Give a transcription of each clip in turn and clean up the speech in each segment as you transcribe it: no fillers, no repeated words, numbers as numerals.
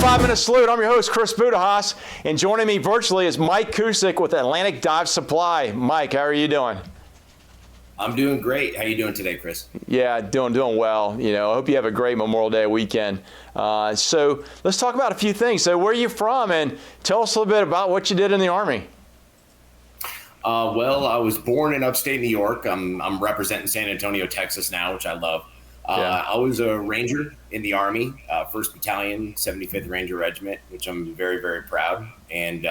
5-minute salute. I'm your host, Chris Budihas, and joining me virtually is Mike Kucik with Atlantic Dive Supply. Mike, how are you doing? I'm doing great. How are you doing today, Chris? Yeah, doing well. I hope you have a great Memorial Day weekend. So let's talk about a few things. So where are you from, and tell us a little bit about what you did in the Army. Well, I was born in upstate New York. I'm representing San Antonio, Texas now, which I love. I was a Ranger in the Army, 1st Battalion, 75th Ranger Regiment, which I'm very, very proud. And,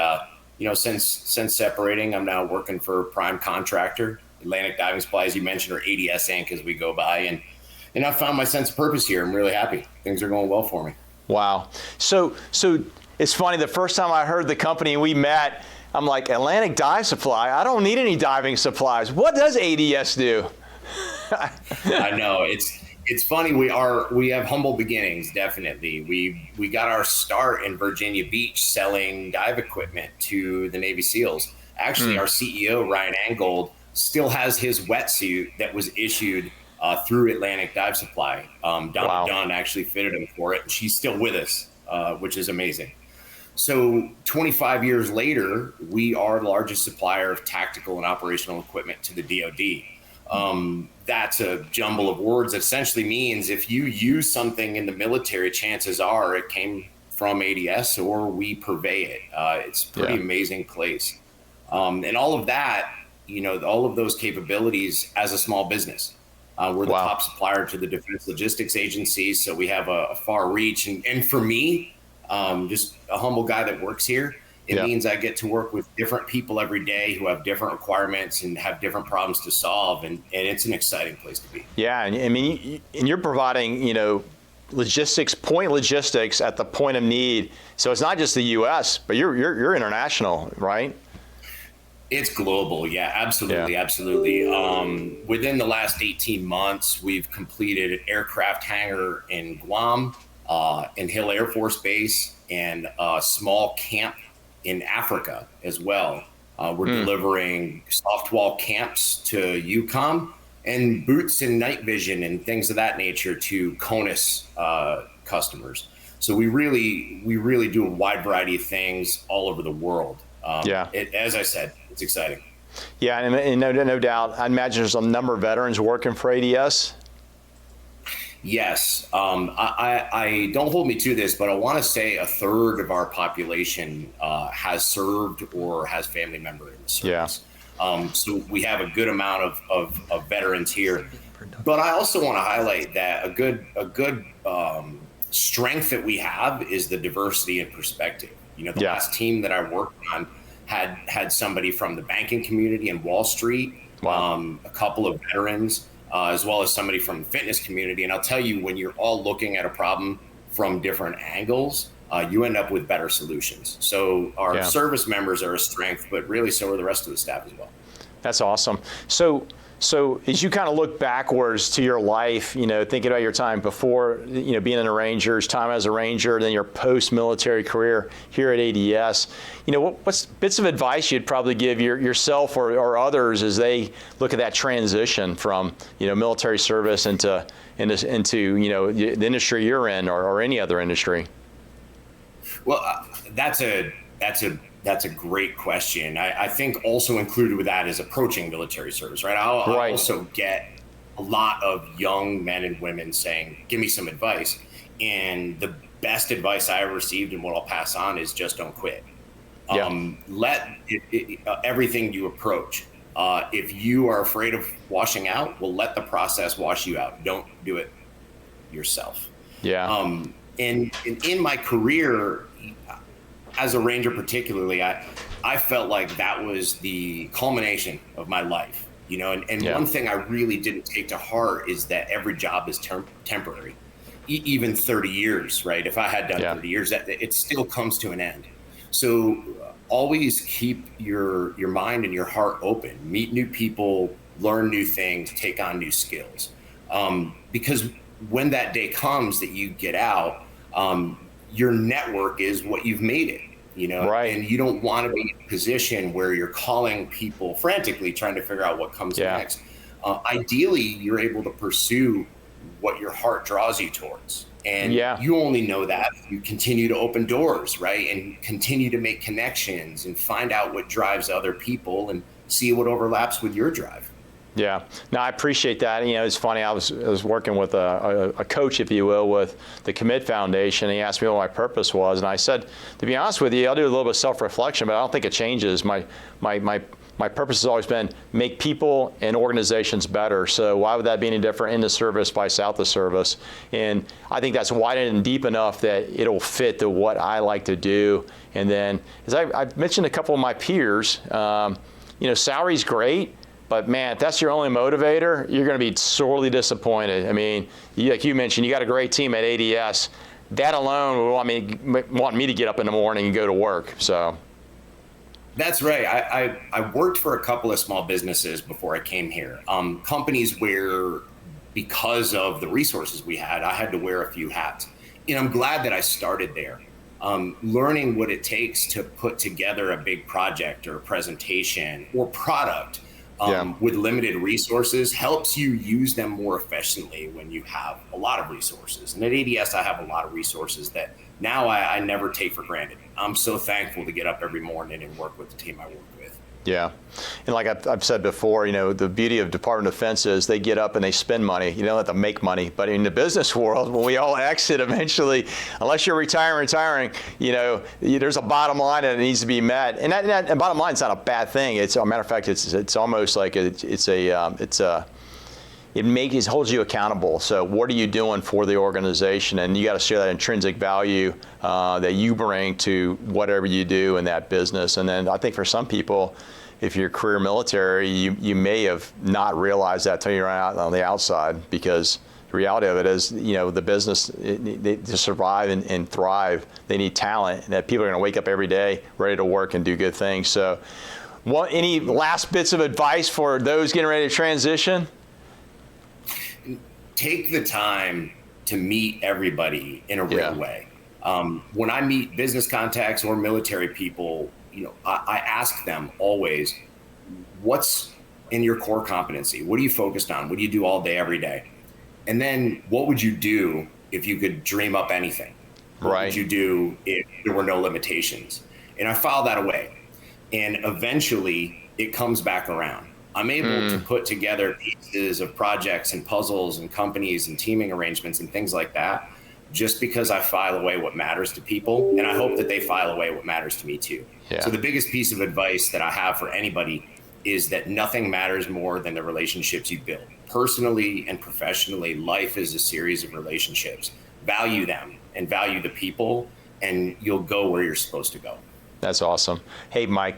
since separating, I'm now working for a prime contractor, Atlantic Diving Supply, as you mentioned, or ADS Inc. as we go by. And I found my sense of purpose here. I'm really happy. Things are going well for me. Wow. So it's funny, the first time I heard the company we met, I'm like, Atlantic Dive Supply? I don't need any diving supplies. What does ADS do? I know. It's funny. We have humble beginnings. Definitely. We got our start in Virginia Beach selling dive equipment to the Navy SEALs. Actually, our CEO, Ryan Angold, still has his wetsuit that was issued through Atlantic Dive Supply. Donna Dunn actually fitted him for it, and she's still with us, which is amazing. So 25 years later, we are the largest supplier of tactical and operational equipment to the DoD. That's a jumble of words. It essentially means if you use something in the military, chances are it came from ADS or we purvey it. It's a pretty amazing place. And all of that, all of those capabilities as a small business. We're the top supplier to the Defense Logistics Agency, so we have a far reach. And for me, just a humble guy that works here, it means I get to work with different people every day who have different requirements and have different problems to solve, and it's an exciting place to be. Yeah, and I mean, you're providing, logistics at the point of need. So it's not just the U.S., but you're international, right? It's global. Yeah, absolutely. Within the last 18 months, we've completed an aircraft hangar in Guam, in Hill Air Force Base, and a small camp in Africa as well. We're delivering soft wall camps to EUCOM and boots and night vision and things of that nature to CONUS customers. So we really do a wide variety of things all over the world. As I said, it's exciting. Yeah, and no doubt, I imagine there's a number of veterans working for ADS. Yes. I don't hold me to this, but I want to say a third of our population has served or has family member in the service. So we have a good amount of veterans here. But I also want to highlight that a good strength that we have is the diversity and perspective. The last team that I worked on had somebody from the banking community in Wall Street, a couple of veterans, as well as somebody from the fitness community. And I'll tell you, when you're all looking at a problem from different angles, you end up with better solutions. So our service members are a strength, but really so are the rest of the staff as well. That's awesome. So as you kind of look backwards to your life, thinking about your time before, being in the Rangers, time as a Ranger, then your post-military career here at ADS, what's bits of advice you'd probably give yourself or others as they look at that transition from, military service into the industry you're in or any other industry? Well, that's a great question. I think also included with that is approaching military service, right? I also get a lot of young men and women saying, give me some advice. And the best advice I ever received and what I'll pass on is just don't quit. Let everything you approach. If you are afraid of washing out, well, let the process wash you out. Don't do it yourself. And in my career, as a Ranger particularly, I felt like that was the culmination of my life, and one thing I really didn't take to heart is that every job is temporary, even 30 years, right? If I had done 30 years, that it still comes to an end. So always keep your mind and your heart open, meet new people, learn new things, take on new skills. Because when that day comes that you get out, your network is what you've made it, and you don't want to be in a position where you're calling people frantically trying to figure out what comes next. Ideally, you're able to pursue what your heart draws you towards. And yeah. you only know that if you continue to open doors, right? And continue to make connections and find out what drives other people and see what overlaps with your drive. Yeah, no, I appreciate that. You know, it's funny. I was working with a coach, if you will, with the Commit Foundation. And he asked me what my purpose was, and I said, to be honest with you, I'll do a little bit of self-reflection, but I don't think it changes. My purpose has always been make people and organizations better. So why would that be any different in the service by south of service? And I think that's wide and deep enough that it'll fit to what I like to do. And then, as I've mentioned a couple of my peers, you know, salary's great. But man, if that's your only motivator, you're going to be sorely disappointed. I mean, like you mentioned, you got a great team at ADS. That alone would want me to get up in the morning and go to work. So. That's right. I worked for a couple of small businesses before I came here. Companies where, because of the resources we had, I had to wear a few hats. And I'm glad that I started there. Learning what it takes to put together a big project or a presentation or product with limited resources helps you use them more efficiently when you have a lot of resources. And at ADS, I have a lot of resources that now I never take for granted. I'm so thankful to get up every morning and work with the team I work with. Yeah. And like I've said before, you know, the beauty of Department of Defense is they get up and they spend money. You don't have to make money. But in the business world, when we all exit eventually, unless you're retiring, you know, there's a bottom line that needs to be met. And that bottom line is not a bad thing. It's a matter of fact, it's almost like it holds you accountable. So what are you doing for the organization? And you got to share that intrinsic value that you bring to whatever you do in that business. And then I think for some people, if you're career military, you may have not realized that until you're out on the outside, because the reality of it is, you know, the business, to survive and thrive, they need talent, and that people are going to wake up every day ready to work and do good things. So any last bits of advice for those getting ready to transition? Take the time to meet everybody in a real way. When I meet business contacts or military people, you know, I ask them always, what's in your core competency? What are you focused on? What do you do all day, every day? And then what would you do if you could dream up anything? What would you do if there were no limitations? And I file that away. And eventually it comes back around. I'm able to put together pieces of projects and puzzles and companies and teaming arrangements and things like that, just because I file away what matters to people. And I hope that they file away what matters to me too. Yeah. So the biggest piece of advice that I have for anybody is that nothing matters more than the relationships you build. Personally and professionally, life is a series of relationships. Value them and value the people, and you'll go where you're supposed to go. That's awesome. Hey, Mike,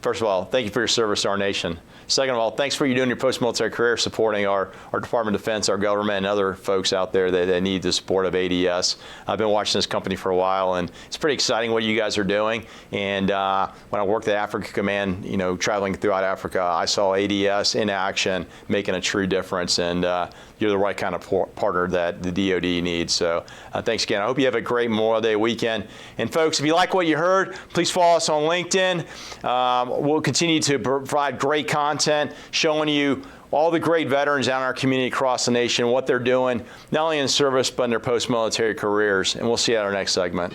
first of all, thank you for your service to our nation. Second of all, thanks for you doing your post-military career supporting our Department of Defense, our government, and other folks out there that need the support of ADS. I've been watching this company for a while, and it's pretty exciting what you guys are doing. And when I worked at Africa Command, you know, traveling throughout Africa, I saw ADS in action making a true difference. And you're the right kind of partner that the DoD needs. So thanks again. I hope you have a great Memorial Day weekend. And folks, if you like what you heard, please follow us on LinkedIn. We'll continue to provide great content showing you all the great veterans out in our community across the nation, what they're doing, not only in service, but in their post-military careers. And we'll see you at our next segment.